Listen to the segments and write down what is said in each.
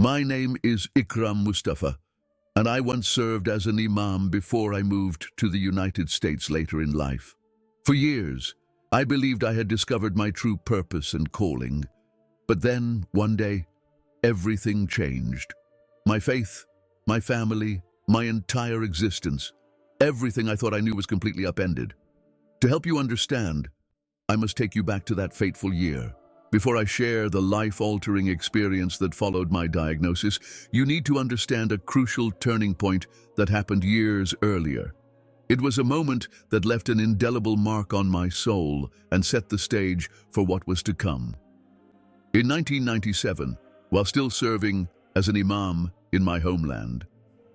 My name is Ikram Mustafa, and I once served as an imam before I moved to the United States later in life. For years, I believed I had discovered my true purpose and calling. But then, one day, everything changed. My faith, my family, my entire existence, everything I thought I knew was completely upended. To help you understand, I must take you back to that fateful year. Before I share the life-altering experience that followed my diagnosis, you need to understand a crucial turning point that happened years earlier. It was a moment that left an indelible mark on my soul and set the stage for what was to come. In 1997, while still serving as an imam in my homeland,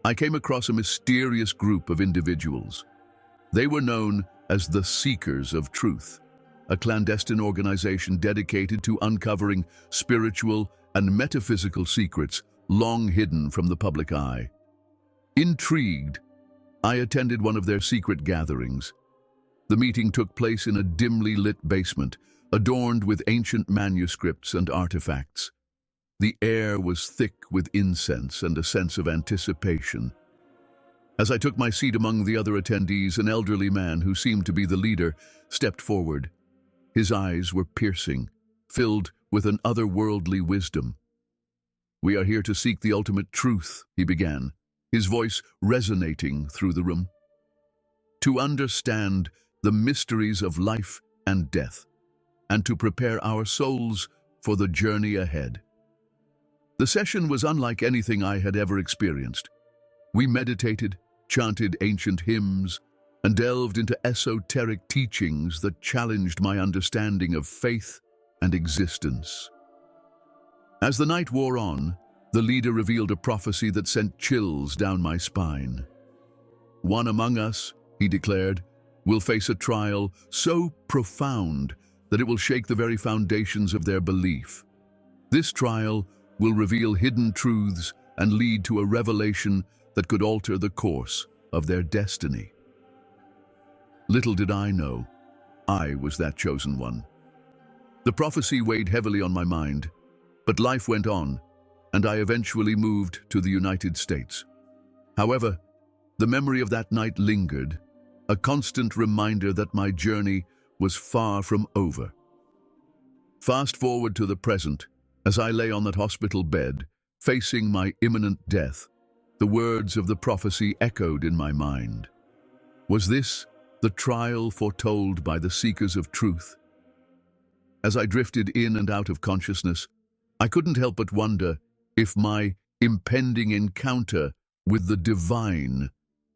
I came across a mysterious group of individuals. They were known as the Seekers of Truth, a clandestine organization dedicated to uncovering spiritual and metaphysical secrets long hidden from the public eye. Intrigued, I attended one of their secret gatherings. The meeting took place in a dimly lit basement, adorned with ancient manuscripts and artifacts. The air was thick with incense and a sense of anticipation. As I took my seat among the other attendees, an elderly man who seemed to be the leader stepped forward. His eyes were piercing, filled with an otherworldly wisdom. "We are here to seek the ultimate truth," he began, his voice resonating through the room. "To understand the mysteries of life and death, and to prepare our souls for the journey ahead." The session was unlike anything I had ever experienced. We meditated, chanted ancient hymns, and delved into esoteric teachings that challenged my understanding of faith and existence. As the night wore on, the leader revealed a prophecy that sent chills down my spine. "One among us," he declared, "will face a trial so profound that it will shake the very foundations of their belief. This trial will reveal hidden truths and lead to a revelation that could alter the course of their destiny." Little did I know, I was that chosen one. The prophecy weighed heavily on my mind, but life went on, and I eventually moved to the United States. However, the memory of that night lingered, a constant reminder that my journey was far from over. Fast forward to the present, as I lay on that hospital bed, facing my imminent death, the words of the prophecy echoed in my mind. Was this the trial foretold by the Seekers of Truth? As I drifted in and out of consciousness, I couldn't help but wonder if my impending encounter with the divine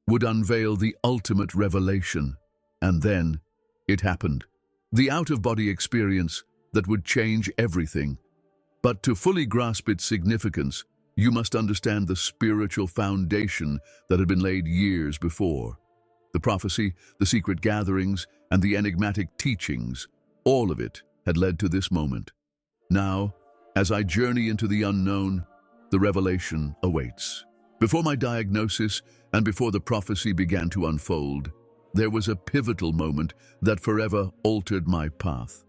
would unveil the ultimate revelation. And then it happened. The out-of-body experience that would change everything. But to fully grasp its significance, you must understand the spiritual foundation that had been laid years before. The prophecy, the secret gatherings, and the enigmatic teachings, all of it had led to this moment. Now, as I journey into the unknown, the revelation awaits. Before my diagnosis and before the prophecy began to unfold, there was a pivotal moment that forever altered my path.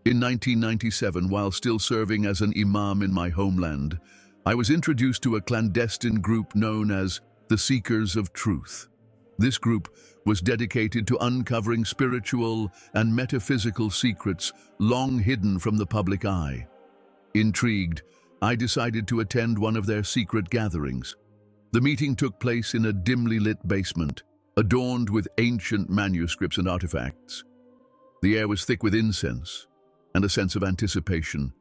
In 1997, while still serving as an imam in my homeland, I was introduced to a clandestine group known as the Seekers of Truth. This group was dedicated to uncovering spiritual and metaphysical secrets long hidden from the public eye. Intrigued, I decided to attend one of their secret gatherings. The meeting took place in a dimly lit basement, adorned with ancient manuscripts and artifacts. The air was thick with incense and a sense of anticipation.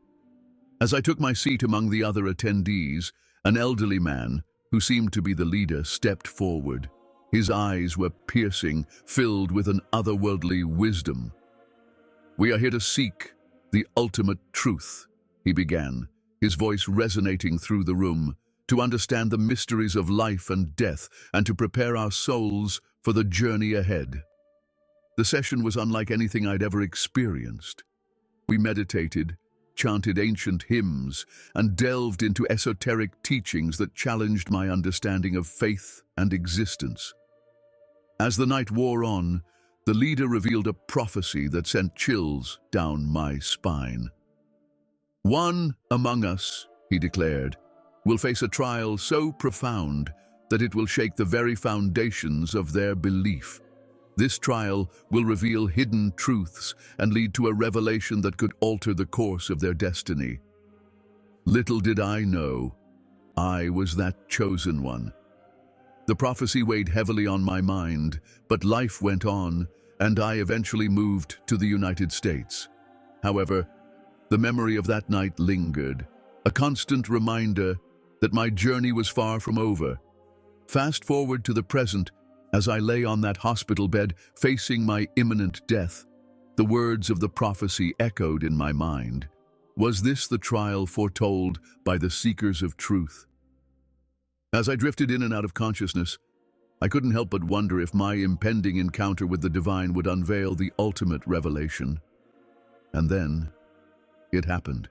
As I took my seat among the other attendees, an elderly man, who seemed to be the leader, stepped forward. His eyes were piercing, filled with an otherworldly wisdom. "We are here to seek the ultimate truth," he began, his voice resonating through the room, "to understand the mysteries of life and death, and to prepare our souls for the journey ahead." The session was unlike anything I'd ever experienced. We meditated, chanted ancient hymns, and delved into esoteric teachings that challenged my understanding of faith and existence. As the night wore on, the leader revealed a prophecy that sent chills down my spine. "One among us," he declared, will face a trial so profound that it will shake the very foundations of their belief. This trial will reveal hidden truths and lead to a revelation that could alter the course of their destiny. Little did I know, I was that chosen one. The prophecy weighed heavily on my mind, but life went on, and I eventually moved to the United States. However, the memory of that night lingered, a constant reminder that my journey was far from over. Fast forward to the present, as I lay on that hospital bed facing my imminent death, the words of the prophecy echoed in my mind. Was this the trial foretold by the seekers of truth? As I drifted in and out of consciousness, I couldn't help but wonder if my impending encounter with the divine would unveil the ultimate revelation. And then, it happened.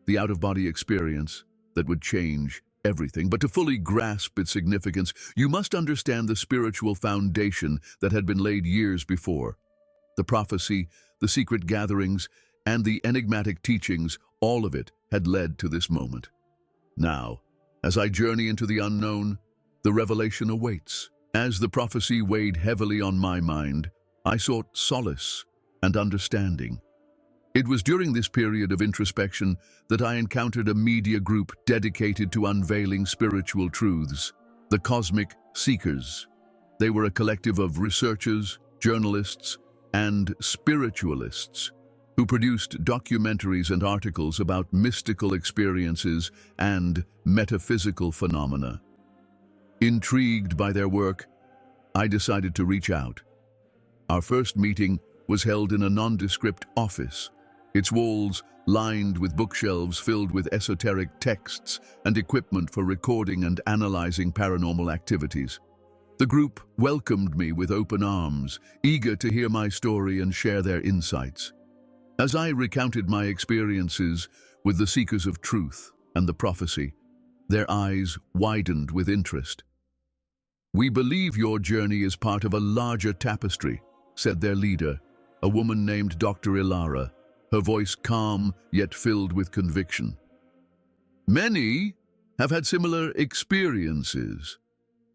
The out-of-body experience that would change everything. But to fully grasp its significance, you must understand the spiritual foundation that had been laid years before. The prophecy, the secret gatherings, and the enigmatic teachings, all of it had led to this moment. Now, as I journey into the unknown, the revelation awaits. As the prophecy weighed heavily on my mind, I sought solace and understanding. It was during this period of introspection that I encountered a media group dedicated to unveiling spiritual truths, the Cosmic Seekers. They were a collective of researchers, journalists, and spiritualists who produced documentaries and articles about mystical experiences and metaphysical phenomena. Intrigued by their work, I decided to reach out. Our first meeting was held in a nondescript office, its walls lined with bookshelves filled with esoteric texts and equipment for recording and analyzing paranormal activities. The group welcomed me with open arms, eager to hear my story and share their insights. As I recounted my experiences with the seekers of truth and the prophecy, their eyes widened with interest. "We believe your journey is part of a larger tapestry," said their leader, a woman named Dr. Ilara, her voice calm yet filled with conviction. "Many have had similar experiences,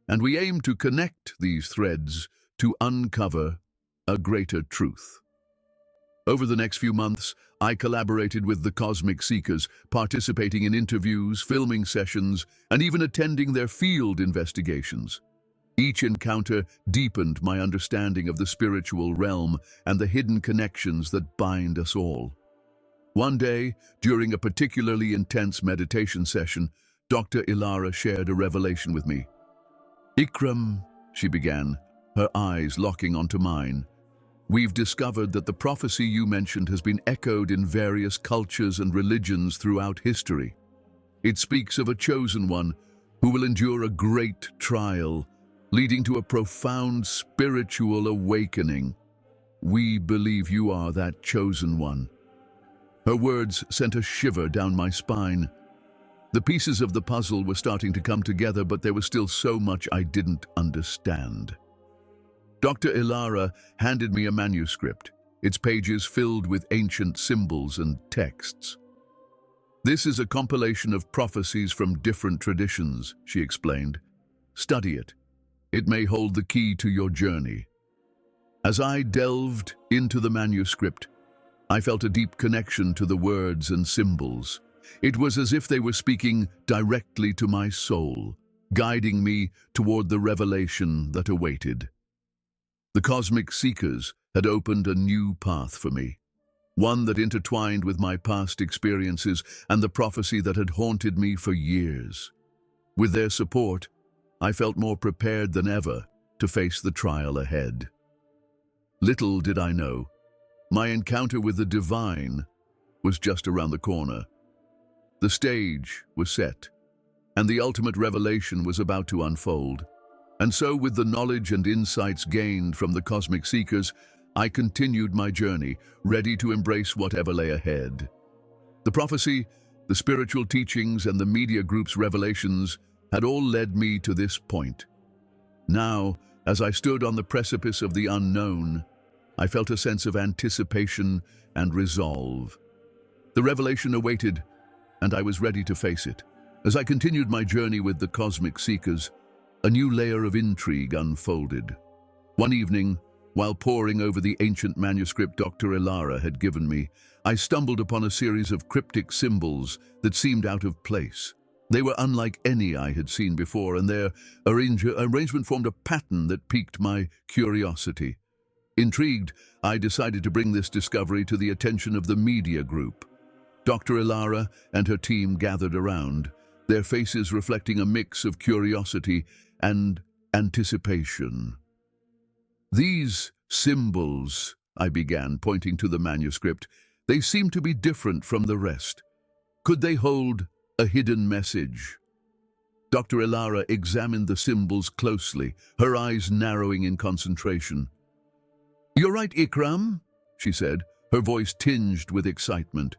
and we aim to connect these threads to uncover a greater truth." Over the next few months, I collaborated with the Cosmic Seekers, participating in interviews, filming sessions, and even attending their field investigations. Each encounter deepened my understanding of the spiritual realm and the hidden connections that bind us all. One day, during a particularly intense meditation session, Dr. Ilara shared a revelation with me. "Ikram," she began, her eyes locking onto mine, "we've discovered that the prophecy you mentioned has been echoed in various cultures and religions throughout history. It speaks of a chosen one who will endure a great trial, leading to a profound spiritual awakening. We believe you are that chosen one." Her words sent a shiver down my spine. The pieces of the puzzle were starting to come together, but there was still so much I didn't understand. Dr. Ilara handed me a manuscript, its pages filled with ancient symbols and texts. "This is a compilation of prophecies from different traditions," she explained. "Study it. It may hold the key to your journey." As I delved into the manuscript, I felt a deep connection to the words and symbols. It was as if they were speaking directly to my soul, guiding me toward the revelation that awaited. The Cosmic Seekers had opened a new path for me, one that intertwined with my past experiences and the prophecy that had haunted me for years. With their support, I felt more prepared than ever to face the trial ahead. Little did I know, my encounter with the divine was just around the corner. The stage was set, and the ultimate revelation was about to unfold. And so, with the knowledge and insights gained from the Cosmic Seekers, I continued my journey, ready to embrace whatever lay ahead. The prophecy, the spiritual teachings, and the media group's revelations had all led me to this point. Now, as I stood on the precipice of the unknown, I felt a sense of anticipation and resolve. The revelation awaited, and I was ready to face it. As I continued my journey with the cosmic seekers, a new layer of intrigue unfolded. One evening, while poring over the ancient manuscript Dr. Ilara had given me, I stumbled upon a series of cryptic symbols that seemed out of place. They were unlike any I had seen before, and their arrangement formed a pattern that piqued my curiosity. Intrigued, I decided to bring this discovery to the attention of the media group. Dr. Ilara and her team gathered around, their faces reflecting a mix of curiosity and anticipation. "These symbols," I began, pointing to the manuscript, "they seem to be different from the rest. Could they hold a hidden message?" Dr. Ilara examined the symbols closely, her eyes narrowing in concentration. "You're right, Ikram," she said, her voice tinged with excitement.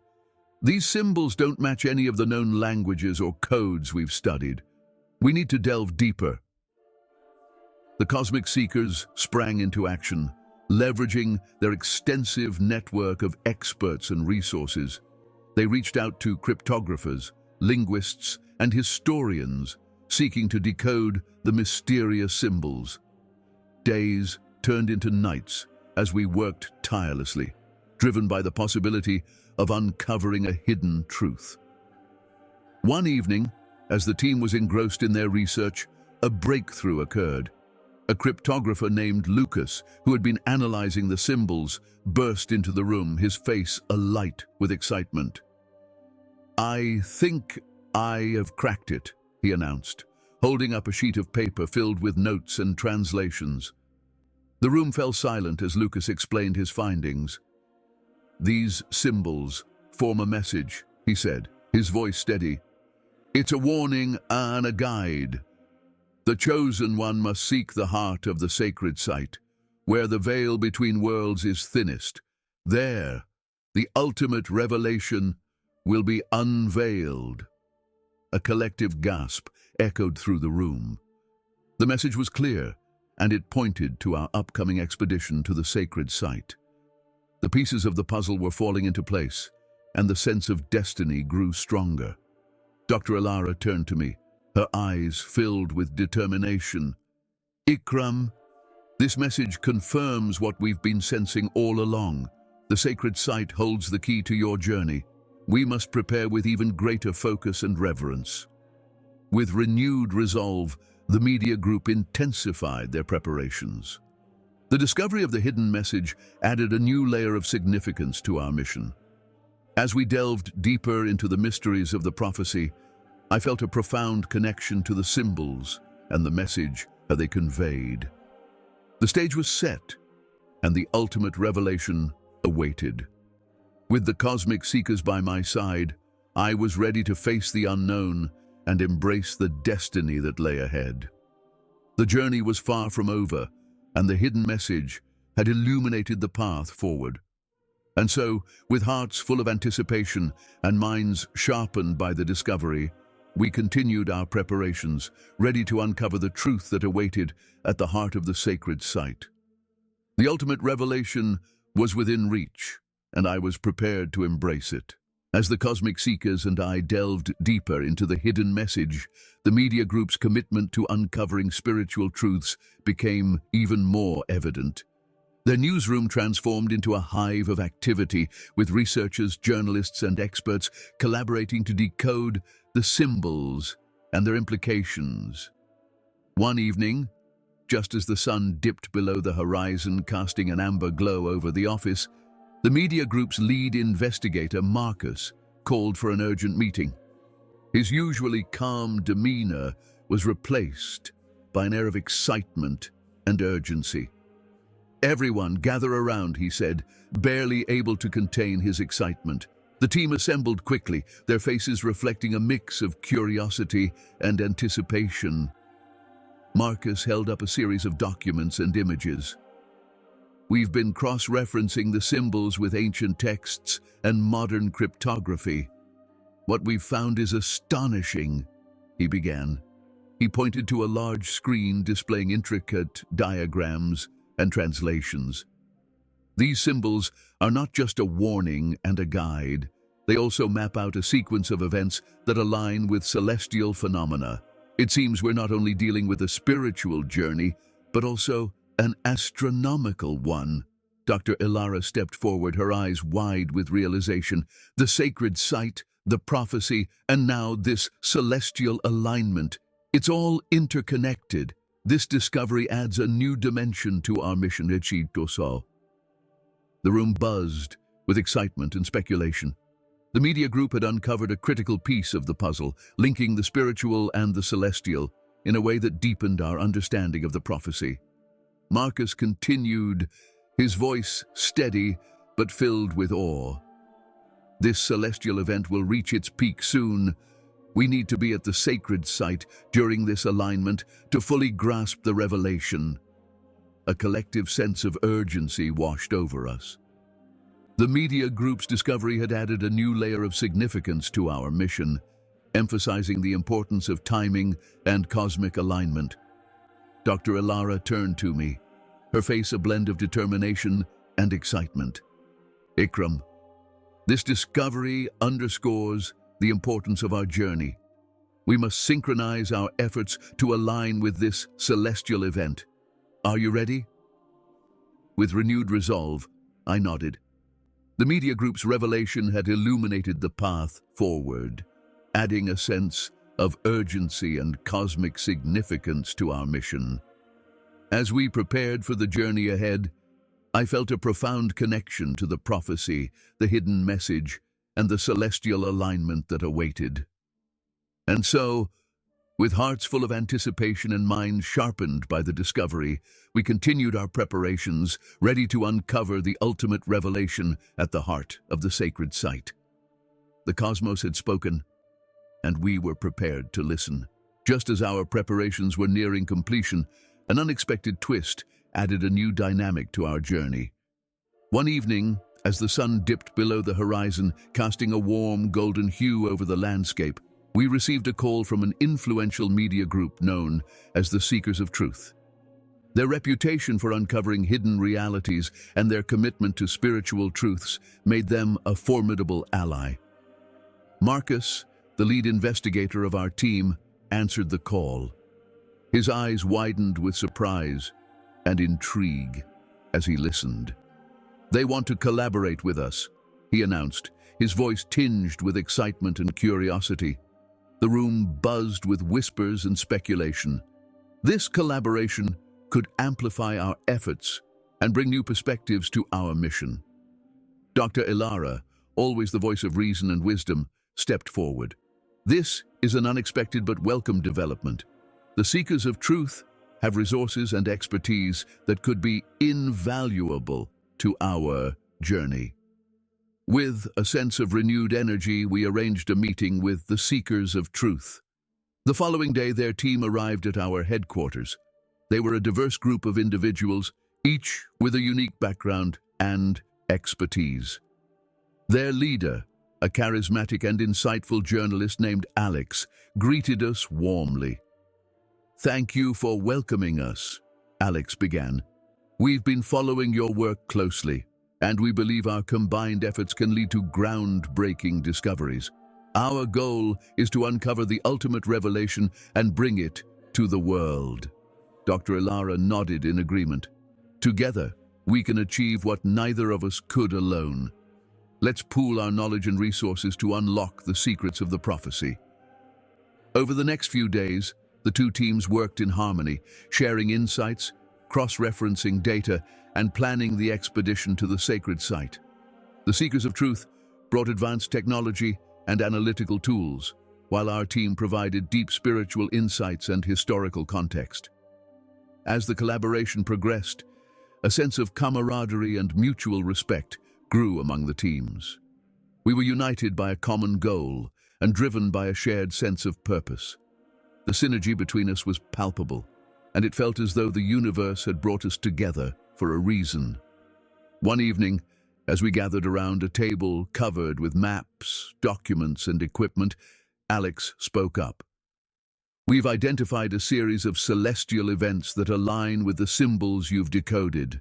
"These symbols don't match any of the known languages or codes we've studied. We need to delve deeper." The cosmic seekers sprang into action, leveraging their extensive network of experts and resources. They reached out to cryptographers, linguists, and historians, seeking to decode the mysterious symbols. Days turned into nights as we worked tirelessly, driven by the possibility of uncovering a hidden truth. One evening, as the team was engrossed in their research, a breakthrough occurred. A cryptographer named Lucas, who had been analyzing the symbols, burst into the room, his face alight with excitement. "I think I have cracked it," he announced, holding up a sheet of paper filled with notes and translations. The room fell silent as Lucas explained his findings. "These symbols form a message," he said, his voice steady. "It's a warning and a guide. The chosen one must seek the heart of the sacred site, where the veil between worlds is thinnest. There, the ultimate revelation will be unveiled." A collective gasp echoed through the room. The message was clear, and it pointed to our upcoming expedition to the sacred site. The pieces of the puzzle were falling into place, and the sense of destiny grew stronger. Dr. Ilara turned to me, her eyes filled with determination. "Ikram, this message confirms what we've been sensing all along. The sacred site holds the key to your journey. We must prepare with even greater focus and reverence." With renewed resolve, the media group intensified their preparations. The discovery of the hidden message added a new layer of significance to our mission. As we delved deeper into the mysteries of the prophecy, I felt a profound connection to the symbols and the message that they conveyed. The stage was set, and the ultimate revelation awaited. With the cosmic seekers by my side, I was ready to face the unknown and embrace the destiny that lay ahead. The journey was far from over, and the hidden message had illuminated the path forward. And so, with hearts full of anticipation and minds sharpened by the discovery, we continued our preparations, ready to uncover the truth that awaited at the heart of the sacred site. The ultimate revelation was within reach, and I was prepared to embrace it. As the cosmic seekers and I delved deeper into the hidden message, the media group's commitment to uncovering spiritual truths became even more evident. Their newsroom transformed into a hive of activity, with researchers, journalists, and experts collaborating to decode the symbols and their implications. One evening, just as the sun dipped below the horizon, casting an amber glow over the office, the media group's lead investigator, Marcus, called for an urgent meeting. His usually calm demeanor was replaced by an air of excitement and urgency. "Everyone, gather around," he said, barely able to contain his excitement. The team assembled quickly, their faces reflecting a mix of curiosity and anticipation. Marcus held up a series of documents and images. "We've been cross-referencing the symbols with ancient texts and modern cryptography. What we've found is astonishing," he began. He pointed to a large screen displaying intricate diagrams and translations. "These symbols are not just a warning and a guide. They also map out a sequence of events that align with celestial phenomena. It seems we're not only dealing with a spiritual journey, but also an astronomical one. Dr. Ilara stepped forward, her eyes wide with realization. The sacred site, the prophecy, and now this celestial alignment. It's all interconnected. This discovery adds a new dimension to our mission. The room buzzed with excitement and speculation. The media group had uncovered a critical piece of the puzzle, linking the spiritual and the celestial in a way that deepened our understanding of the prophecy. Marcus continued, his voice steady but filled with awe. This celestial event will reach its peak soon. We need to be at the sacred site during this alignment to fully grasp the revelation. A collective sense of urgency washed over us. The media group's discovery had added a new layer of significance to our mission, emphasizing the importance of timing and cosmic alignment. Dr. Ilara turned to me, her face a blend of determination and excitement. Ikram, this discovery underscores the importance of our journey. We must synchronize our efforts to align with this celestial event. Are you ready? With renewed resolve, I nodded. The media group's revelation had illuminated the path forward, adding a sense of urgency and cosmic significance to our mission. As we prepared for the journey ahead, I felt a profound connection to the prophecy, the hidden message, and the celestial alignment that awaited. And so, with hearts full of anticipation and minds sharpened by the discovery, we continued our preparations, ready to uncover the ultimate revelation at the heart of the sacred site. The cosmos had spoken, and we were prepared to listen. Just as our preparations were nearing completion, an unexpected twist added a new dynamic to our journey. One evening, as the sun dipped below the horizon, casting a warm golden hue over the landscape, we received a call from an influential media group known as the Seekers of Truth. Their reputation for uncovering hidden realities and their commitment to spiritual truths made them a formidable ally. Marcus, the lead investigator of our team, answered the call. His eyes widened with surprise and intrigue as he listened. "They want to collaborate with us," he announced, his voice tinged with excitement and curiosity. The room buzzed with whispers and speculation. This collaboration could amplify our efforts and bring new perspectives to our mission. Dr. Ilara, always the voice of reason and wisdom, stepped forward. "This is an unexpected but welcome development. The Seekers of Truth have resources and expertise that could be invaluable to our journey." With a sense of renewed energy, we arranged a meeting with the Seekers of Truth. The following day, their team arrived at our headquarters. They were a diverse group of individuals, each with a unique background and expertise. Their leader, a charismatic and insightful journalist named Alex, greeted us warmly. "Thank you for welcoming us," Alex began. "We've been following your work closely, and we believe our combined efforts can lead to groundbreaking discoveries. Our goal is to uncover the ultimate revelation and bring it to the world." Dr. Ilara nodded in agreement. "Together, we can achieve what neither of us could alone. Let's pool our knowledge and resources to unlock the secrets of the prophecy." Over the next few days, the two teams worked in harmony, sharing insights, cross-referencing data, and planning the expedition to the sacred site. The Seekers of Truth brought advanced technology and analytical tools, while our team provided deep spiritual insights and historical context. As the collaboration progressed, a sense of camaraderie and mutual respect grew among the teams. We were united by a common goal and driven by a shared sense of purpose. The synergy between us was palpable, and it felt as though the universe had brought us together for a reason. One evening, as we gathered around a table covered with maps, documents, and equipment, Alex spoke up. "We've identified a series of celestial events that align with the symbols you've decoded.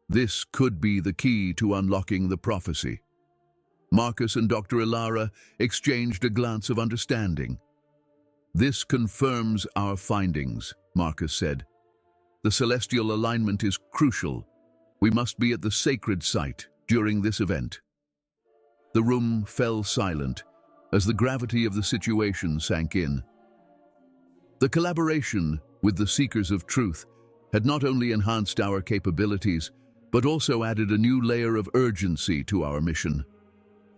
This could be the key to unlocking the prophecy." Marcus and Dr. Ilara exchanged a glance of understanding. "This confirms our findings," Marcus said. "The celestial alignment is crucial. We must be at the sacred site during this event." The room fell silent as the gravity of the situation sank in. The collaboration with the Seekers of Truth had not only enhanced our capabilities, but also added a new layer of urgency to our mission.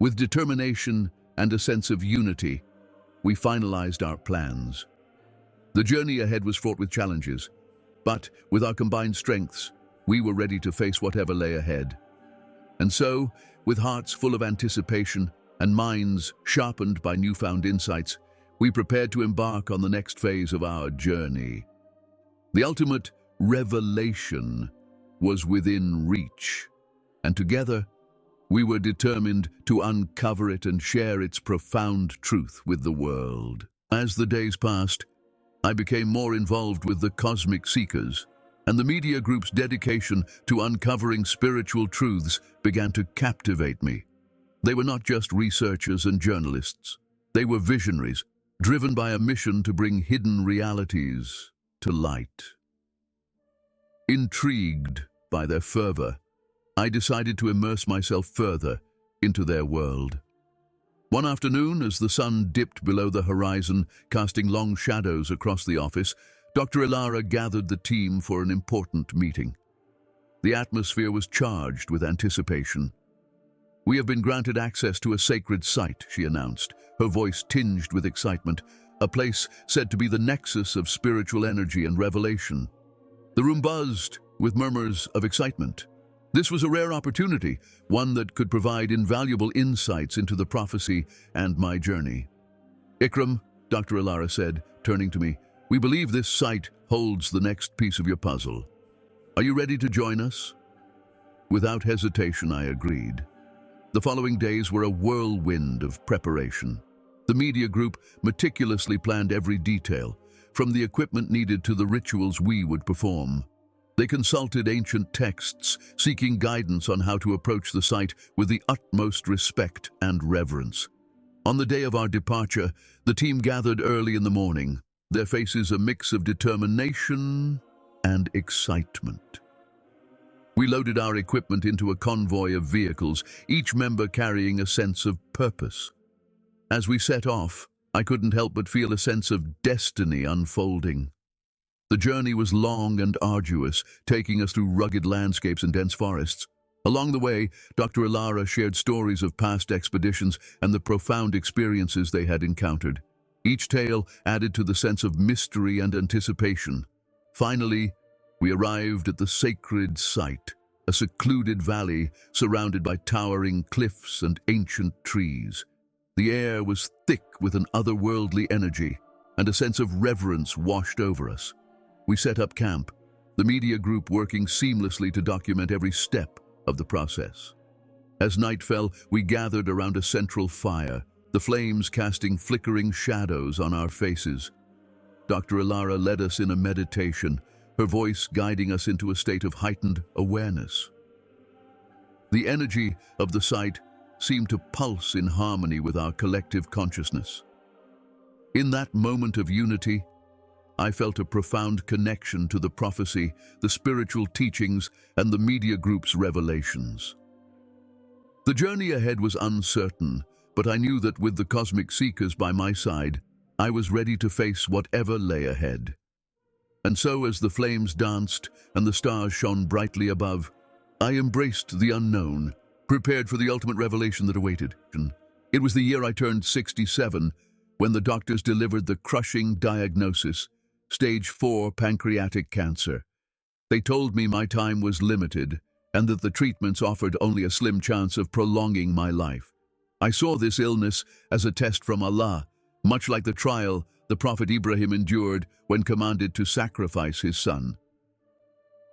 With determination and a sense of unity, we finalized our plans. The journey ahead was fraught with challenges, but with our combined strengths, we were ready to face whatever lay ahead. And so, with hearts full of anticipation and minds sharpened by newfound insights, we prepared to embark on the next phase of our journey. The ultimate revelation was within reach, and together, we were determined to uncover it and share its profound truth with the world. As the days passed, I became more involved with the Cosmic Seekers, and the media group's dedication to uncovering spiritual truths began to captivate me. They were not just researchers and journalists. They were visionaries, driven by a mission to bring hidden realities to light. Intrigued by their fervor, I decided to immerse myself further into their world. One afternoon, as the sun dipped below the horizon, casting long shadows across the office, Dr. Ilara gathered the team for an important meeting. The atmosphere was charged with anticipation. "We have been granted access to a sacred site," she announced, her voice tinged with excitement, "a place said to be the nexus of spiritual energy and revelation." The room buzzed with murmurs of excitement. This was a rare opportunity, one that could provide invaluable insights into the prophecy and my journey. "Ikram," Dr. Ilara said, turning to me, "we believe this site holds the next piece of your puzzle. Are you ready to join us?" Without hesitation, I agreed. The following days were a whirlwind of preparation. The media group meticulously planned every detail, from the equipment needed to the rituals we would perform. They consulted ancient texts, seeking guidance on how to approach the site with the utmost respect and reverence. On the day of our departure, the team gathered early in the morning, their faces a mix of determination and excitement. We loaded our equipment into a convoy of vehicles, each member carrying a sense of purpose. As we set off, I couldn't help but feel a sense of destiny unfolding. The journey was long and arduous, taking us through rugged landscapes and dense forests. Along the way, Dr. Ilara shared stories of past expeditions and the profound experiences they had encountered. Each tale added to the sense of mystery and anticipation. Finally, we arrived at the sacred site, a secluded valley surrounded by towering cliffs and ancient trees. The air was thick with an otherworldly energy, and a sense of reverence washed over us. We set up camp, the media group working seamlessly to document every step of the process. As night fell, we gathered around a central fire, the flames casting flickering shadows on our faces. Dr. Ilara led us in a meditation, her voice guiding us into a state of heightened awareness. The energy of the site seemed to pulse in harmony with our collective consciousness. In that moment of unity, I felt a profound connection to the prophecy, the spiritual teachings, and the media group's revelations. The journey ahead was uncertain, but I knew that with the Cosmic Seekers by my side, I was ready to face whatever lay ahead. And so, as the flames danced and the stars shone brightly above, I embraced the unknown, prepared for the ultimate revelation that awaited. It was the year I turned 67, when the doctors delivered the crushing diagnosis: Stage 4 pancreatic cancer. They told me my time was limited and that the treatments offered only a slim chance of prolonging my life. I saw this illness as a test from Allah, much like the trial the Prophet Ibrahim endured when commanded to sacrifice his son.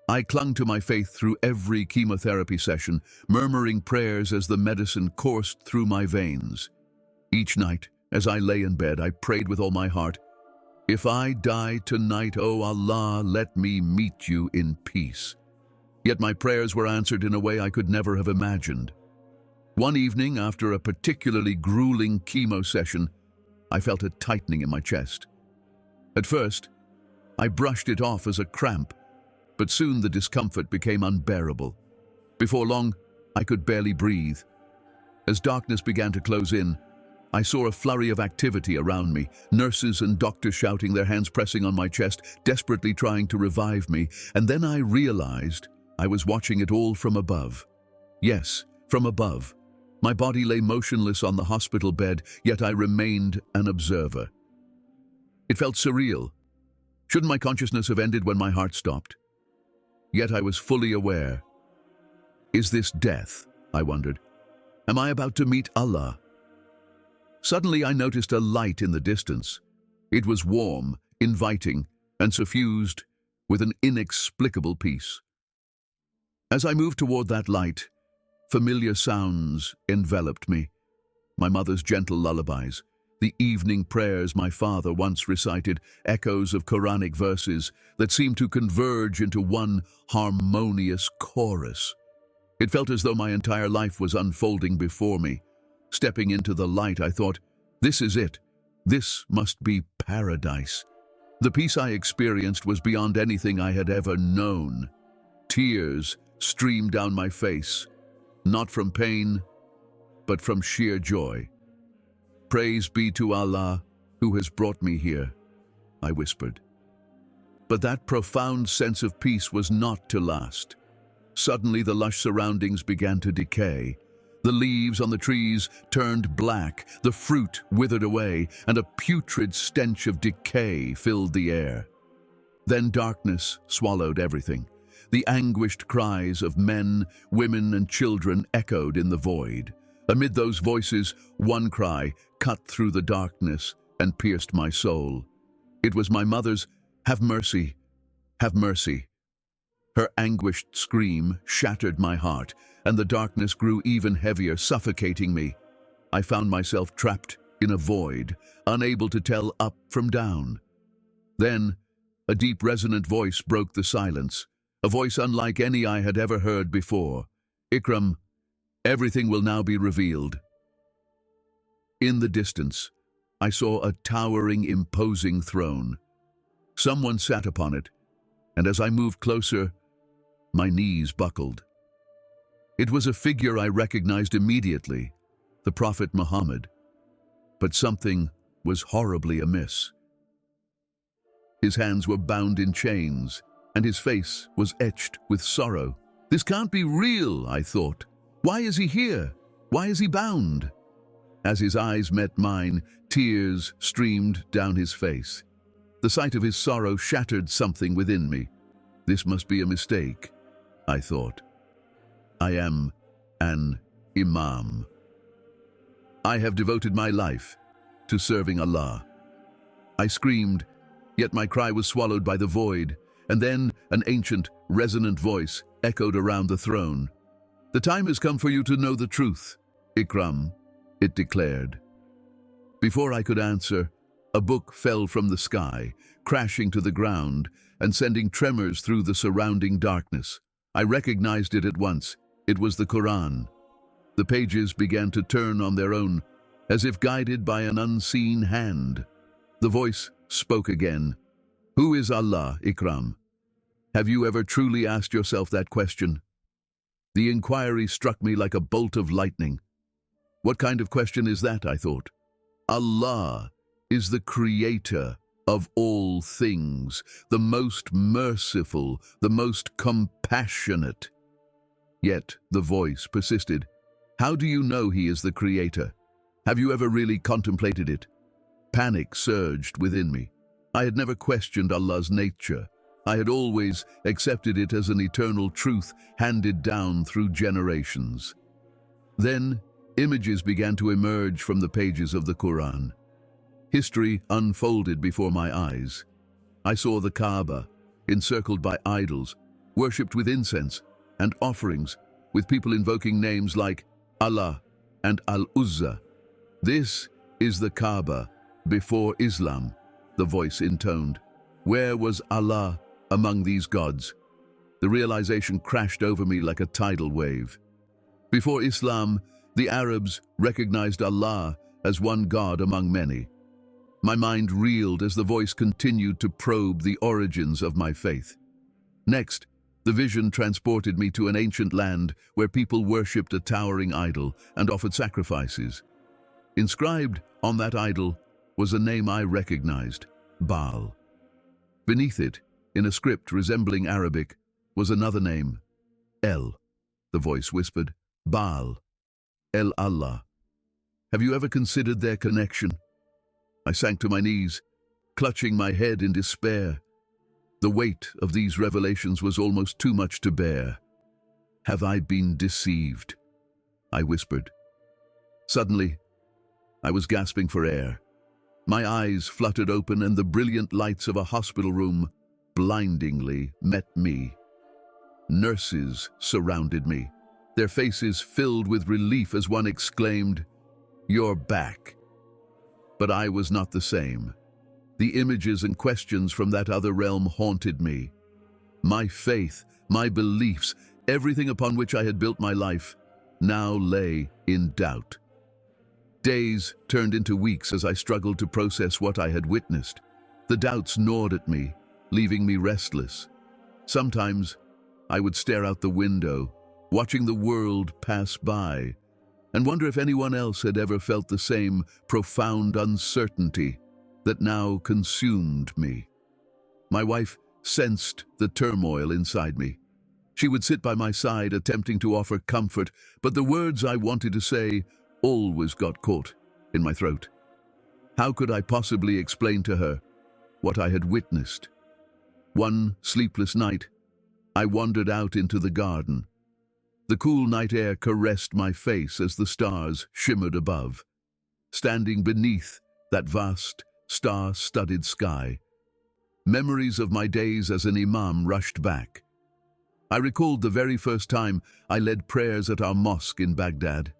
I clung to my faith through every chemotherapy session, murmuring prayers as the medicine coursed through my veins. Each night, as I lay in bed, I prayed with all my heart, "If I die tonight, O Allah, let me meet you in peace." Yet my prayers were answered in a way I could never have imagined. One evening, after a particularly grueling chemo session, I felt a tightening in my chest. At first, I brushed it off as a cramp, but soon the discomfort became unbearable. Before long, I could barely breathe. As darkness began to close in, I saw a flurry of activity around me, nurses and doctors shouting, their hands pressing on my chest, desperately trying to revive me, and then I realized I was watching it all from above. Yes, from above. My body lay motionless on the hospital bed, yet I remained an observer. It felt surreal. Shouldn't my consciousness have ended when my heart stopped? Yet I was fully aware. Is this death? I wondered. Am I about to meet Allah? Suddenly I noticed a light in the distance. It was warm, inviting, and suffused with an inexplicable peace. As I moved toward that light, familiar sounds enveloped me. My mother's gentle lullabies, the evening prayers my father once recited, echoes of Quranic verses that seemed to converge into one harmonious chorus. It felt as though my entire life was unfolding before me. Stepping into the light, I thought, this is it. This must be paradise. The peace I experienced was beyond anything I had ever known. Tears streamed down my face, not from pain, but from sheer joy. Praise be to Allah, who has brought me here, I whispered. But that profound sense of peace was not to last. Suddenly the lush surroundings began to decay. The leaves on the trees turned black, the fruit withered away, and a putrid stench of decay filled the air. Then darkness swallowed everything. The anguished cries of men, women, and children echoed in the void. Amid those voices, one cry cut through the darkness and pierced my soul. It was my mother's, "Have mercy, have mercy." Her anguished scream shattered my heart, and the darkness grew even heavier, suffocating me. I found myself trapped in a void, unable to tell up from down. Then, a deep, resonant voice broke the silence, a voice unlike any I had ever heard before. "Ikram, everything will now be revealed." In the distance, I saw a towering, imposing throne. Someone sat upon it, and as I moved closer, my knees buckled. It was a figure I recognized immediately, the Prophet Muhammad. But something was horribly amiss. His hands were bound in chains, and his face was etched with sorrow. This can't be real, I thought. Why is he here? Why is he bound? As his eyes met mine, tears streamed down his face. The sight of his sorrow shattered something within me. This must be a mistake, I thought. I am an imam. I have devoted my life to serving Allah. I screamed, yet my cry was swallowed by the void, and then an ancient, resonant voice echoed around the throne. "The time has come for you to know the truth, Ikram," it declared. Before I could answer, a book fell from the sky, crashing to the ground and sending tremors through the surrounding darkness. I recognized it at once. It was the Quran. The pages began to turn on their own, as if guided by an unseen hand. The voice spoke again. "Who is Allah, Ikram? Have you ever truly asked yourself that question?" The inquiry struck me like a bolt of lightning. What kind of question is that, I thought. Allah is the creator of all things, the most merciful, the most compassionate. Yet the voice persisted. "How do you know he is the creator? Have you ever really contemplated it?" Panic surged within me. I had never questioned Allah's nature. I had always accepted it as an eternal truth handed down through generations. Then, images began to emerge from the pages of the Quran. History unfolded before my eyes. I saw the Kaaba, encircled by idols, worshipped with incense and offerings, with people invoking names like Allah and Al-Uzza. "This is the Kaaba before Islam," the voice intoned. Where was Allah among these gods? The realization crashed over me like a tidal wave. Before Islam, The Arabs recognized Allah as one God among many. My mind reeled as the voice continued to probe the origins of my faith. Next, the vision transported me to an ancient land where people worshipped a towering idol and offered sacrifices. Inscribed on that idol was a name I recognized, Baal. Beneath it, in a script resembling Arabic, was another name, El. The voice whispered, Baal, El Allah. Have you ever considered their connection? I sank to my knees, clutching my head in despair. The weight of these revelations was almost too much to bear. Have I been deceived? I whispered. Suddenly, I was gasping for air. My eyes fluttered open and the brilliant lights of a hospital room blindingly met me. Nurses surrounded me, their faces filled with relief as one exclaimed, "You're back." But I was not the same. The images and questions from that other realm haunted me. My faith, my beliefs, everything upon which I had built my life, now lay in doubt. Days turned into weeks as I struggled to process what I had witnessed. The doubts gnawed at me, leaving me restless. Sometimes I would stare out the window, watching the world pass by, and wonder if anyone else had ever felt the same profound uncertainty that now consumed me. My wife sensed the turmoil inside me. She would sit by my side, attempting to offer comfort, but the words I wanted to say always got caught in my throat. How could I possibly explain to her what I had witnessed? One sleepless night, I wandered out into the garden. The cool night air caressed my face as the stars shimmered above. Standing beneath that vast, star-studded sky, memories of my days as an imam rushed back. I recalled the very first time I led prayers at our mosque in Baghdad,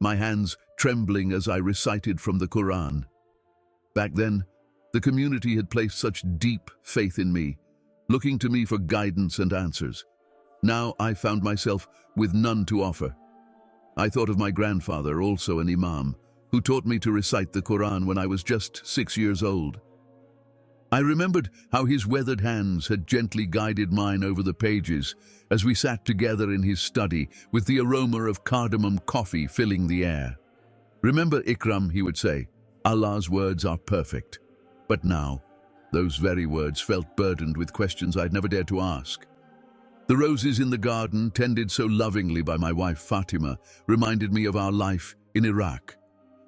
my hands trembling as I recited from the Quran. Back then, the community had placed such deep faith in me, looking to me for guidance and answers. Now I found myself with none to offer. I thought of my grandfather, also an imam, who taught me to recite the Quran when I was just 6 years old. I remembered how his weathered hands had gently guided mine over the pages as we sat together in his study with the aroma of cardamom coffee filling the air. "Remember, Ikram," he would say, "Allah's words are perfect." But now, those very words felt burdened with questions I'd never dared to ask. The roses in the garden, tended so lovingly by my wife Fatima, reminded me of our life in Iraq.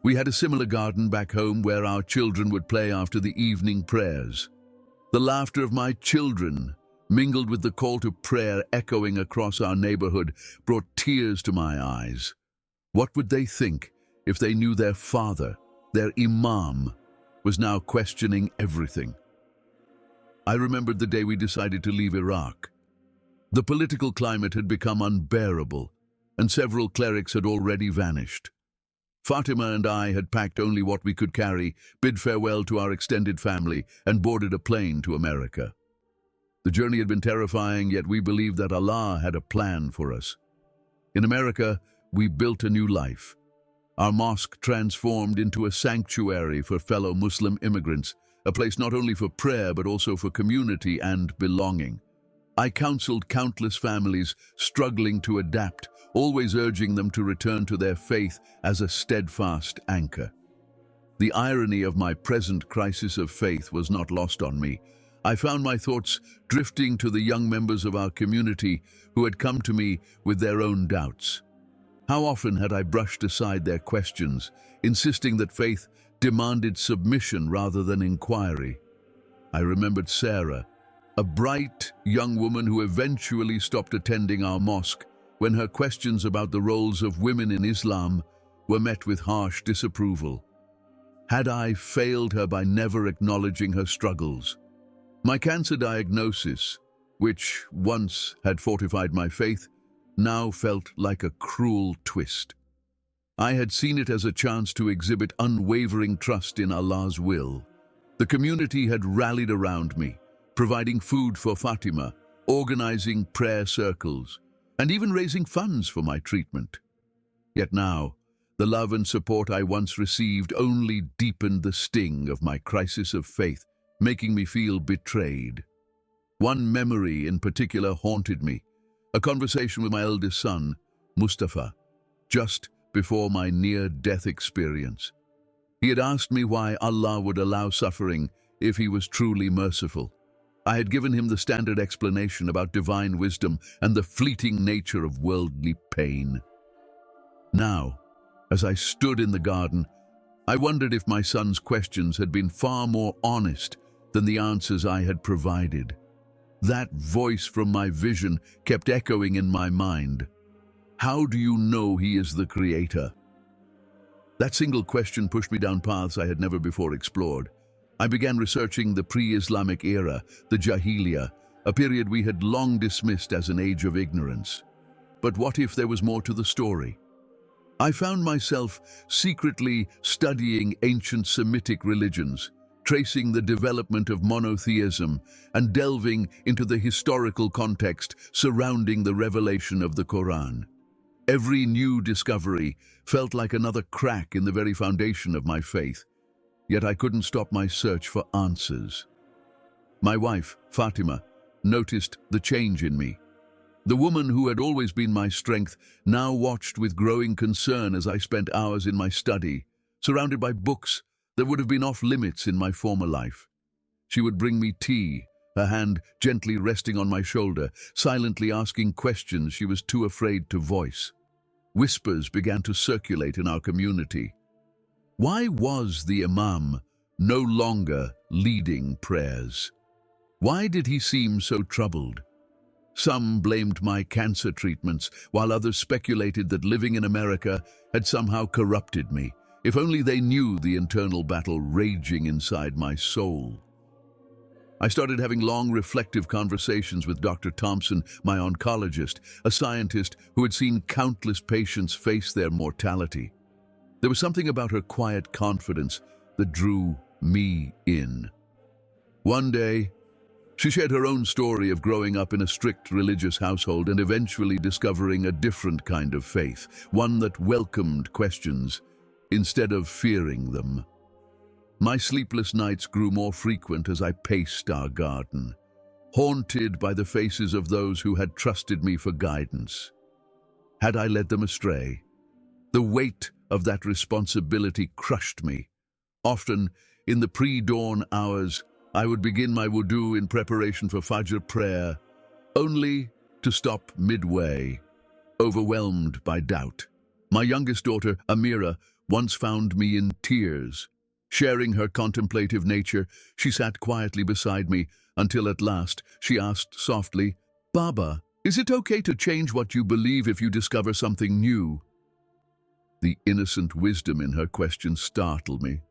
We had a similar garden back home where our children would play after the evening prayers. The laughter of my children, mingled with the call to prayer echoing across our neighborhood, brought tears to my eyes. What would they think if they knew their father, their imam, was now questioning everything? I remembered the day we decided to leave Iraq. The political climate had become unbearable, and several clerics had already vanished. Fatima and I had packed only what we could carry, bid farewell to our extended family, and boarded a plane to America. The journey had been terrifying, yet we believed that Allah had a plan for us. In America, we built a new life. Our mosque transformed into a sanctuary for fellow Muslim immigrants, a place not only for prayer but also for community and belonging. I counseled countless families struggling to adapt, always urging them to return to their faith as a steadfast anchor. The irony of my present crisis of faith was not lost on me. I found my thoughts drifting to the young members of our community who had come to me with their own doubts. How often had I brushed aside their questions, insisting that faith demanded submission rather than inquiry? I remembered Sarah, a bright young woman who eventually stopped attending our mosque when her questions about the roles of women in Islam were met with harsh disapproval. Had I failed her by never acknowledging her struggles? My cancer diagnosis, which once had fortified my faith, now felt like a cruel twist. I had seen it as a chance to exhibit unwavering trust in Allah's will. The community had rallied around me, providing food for Fatima, organizing prayer circles, and even raising funds for my treatment. Yet now, The love and support I once received only deepened the sting of my crisis of faith, making me feel betrayed. One memory in particular haunted me, a conversation with my eldest son, Mustafa, just before my near-death experience. He had asked me why Allah would allow suffering if He was truly merciful. I had given him the standard explanation about divine wisdom and the fleeting nature of worldly pain. Now, as I stood in the garden, I wondered if my son's questions had been far more honest than the answers I had provided. That voice from my vision kept echoing in my mind. How do you know He is the Creator? That single question pushed me down paths I had never before explored. I began researching the pre-Islamic era, the Jahiliyyah, a period we had long dismissed as an age of ignorance. But what if there was more to the story? I found myself secretly studying ancient Semitic religions, tracing the development of monotheism and delving into the historical context surrounding the revelation of the Quran. Every new discovery felt like another crack in the very foundation of my faith, yet I couldn't stop my search for answers. My wife, Fatima, noticed the change in me. The woman who had always been my strength now watched with growing concern as I spent hours in my study, surrounded by books that would have been off limits in my former life. She would bring me tea, her hand gently resting on my shoulder, silently asking questions she was too afraid to voice. Whispers began to circulate in our community. Why was the imam no longer leading prayers? Why did he seem so troubled? Some blamed my cancer treatments, while others speculated that living in America had somehow corrupted me. If only they knew the internal battle raging inside my soul. I started having long, reflective conversations with Dr. Thompson, my oncologist, a scientist who had seen countless patients face their mortality. There was something about her quiet confidence that drew me in. One day, she shared her own story of growing up in a strict religious household and eventually discovering a different kind of faith, one that welcomed questions instead of fearing them. My sleepless nights grew more frequent as I paced our garden, haunted by the faces of those who had trusted me for guidance. Had I led them astray? The weight of that responsibility crushed me. Often, in the pre-dawn hours, I would begin my wudu in preparation for Fajr prayer, only to stop midway, overwhelmed by doubt. My youngest daughter, Amira, once found me in tears. Sharing her contemplative nature, she sat quietly beside me until at last she asked softly, "Baba, is it okay to change what you believe if you discover something new?" The innocent wisdom in her question startled me.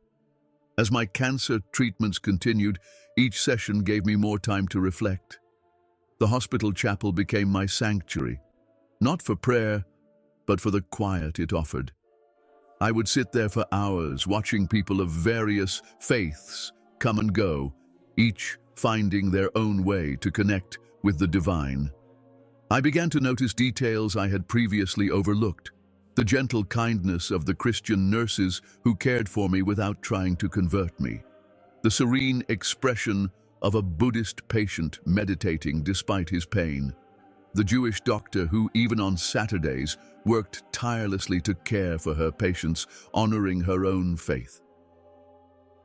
As my cancer treatments continued, each session gave me more time to reflect. The hospital chapel became my sanctuary, not for prayer, but for the quiet it offered. I would sit there for hours, watching people of various faiths come and go, each finding their own way to connect with the divine. I began to notice details I had previously overlooked. The gentle kindness of the Christian nurses who cared for me without trying to convert me. The serene expression of a Buddhist patient meditating despite his pain. The Jewish doctor who, even on Saturdays, worked tirelessly to care for her patients, honoring her own faith.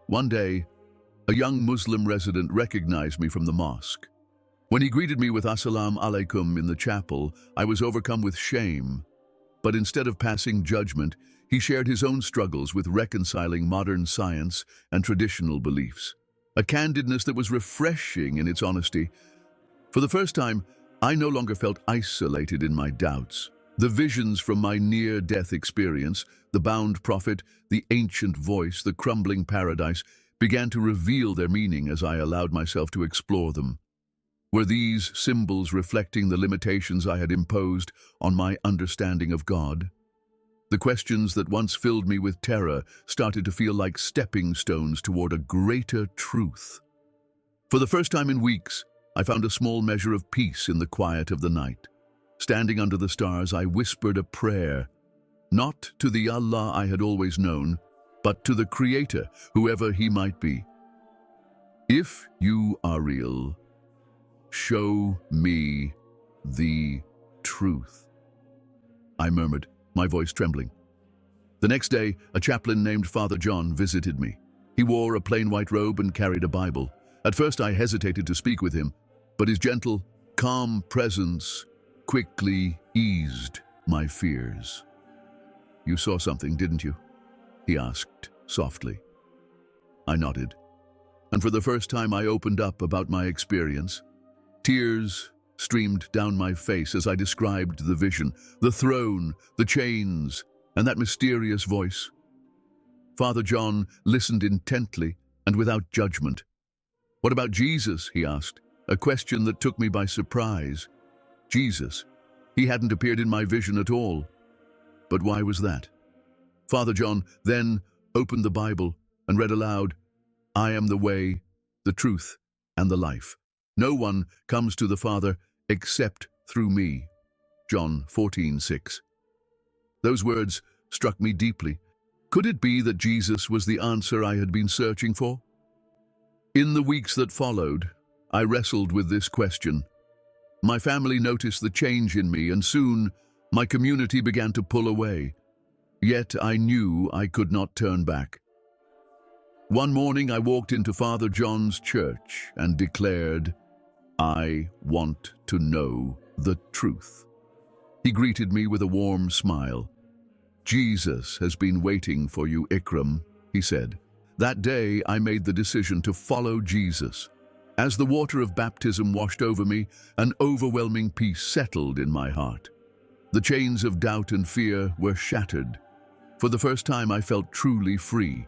One day, a young Muslim resident recognized me from the mosque. When he greeted me with "Assalamu alaikum" in the chapel, I was overcome with shame. But instead of passing judgment, he shared his own struggles with reconciling modern science and traditional beliefs. A candidness that was refreshing in its honesty. For the first time, I no longer felt isolated in my doubts. The visions from my near-death experience, the bound prophet, the ancient voice, the crumbling paradise, began to reveal their meaning as I allowed myself to explore them. Were these symbols reflecting the limitations I had imposed on my understanding of God? The questions that once filled me with terror started to feel like stepping stones toward a greater truth. For the first time in weeks, I found a small measure of peace in the quiet of the night. Standing under the stars, I whispered a prayer, not to the Allah I had always known, but to the Creator, whoever He might be. If you are real, show me the truth, I murmured, my voice trembling. The next day, a chaplain named Father John visited me. He wore a plain white robe and carried a Bible. At first I hesitated to speak with him, but his gentle, calm presence quickly eased my fears. "You saw something, didn't you?" he asked softly. I nodded, and for the first time I opened up about my experience. Tears streamed down my face as I described the vision, the throne, the chains, and that mysterious voice. Father John listened intently and without judgment. "What about Jesus?" he asked, a question that took me by surprise. Jesus. He hadn't appeared in my vision at all. But why was that? Father John then opened the Bible and read aloud, "I am the way, the truth, and the life. No one comes to the Father except through me." John 14:6. Those words struck me deeply. Could it be that Jesus was the answer I had been searching for? In the weeks that followed, I wrestled with this question. My family noticed the change in me, and soon my community began to pull away. Yet I knew I could not turn back. One morning I walked into Father John's church and declared, "I want to know the truth." He greeted me with a warm smile. "Jesus has been waiting for you, Ikram," he said. That day I made the decision to follow Jesus. As the water of baptism washed over me, an overwhelming peace settled in my heart. The chains of doubt and fear were shattered. For the first time I felt truly free.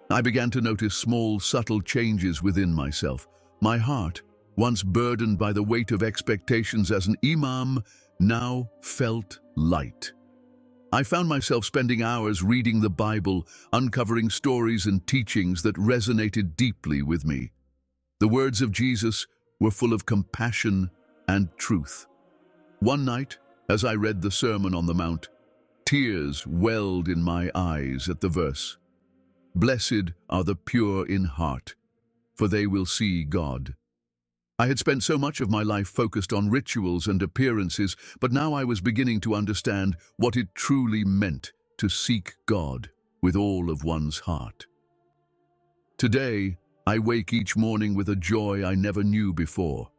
I began to notice small, subtle changes within myself. My heart, once burdened by the weight of expectations as an imam, now felt light. I found myself spending hours reading the Bible, uncovering stories and teachings that resonated deeply with me. The words of Jesus were full of compassion and truth. One night, as I read the Sermon on the Mount, tears welled in my eyes at the verse, "Blessed are the pure in heart, for they will see God." I had spent so much of my life focused on rituals and appearances, but now I was beginning to understand what it truly meant to seek God with all of one's heart. Today, I wake each morning with a joy I never knew before.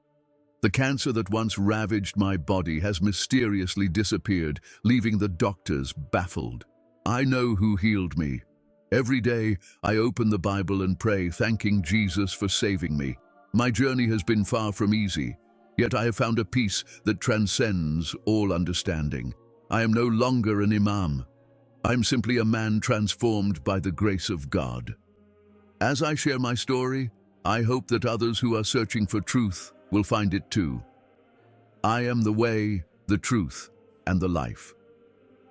The cancer that once ravaged my body has mysteriously disappeared, leaving the doctors baffled. I know who healed me. Every day, I open the Bible and pray, thanking Jesus for saving me. My journey has been far from easy, yet I have found a peace that transcends all understanding. I am no longer an imam. I am simply a man transformed by the grace of God. As I share my story, I hope that others who are searching for truth will find it too. I am the way, the truth, and the life.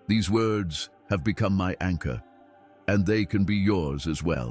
These words have become my anchor, and they can be yours as well.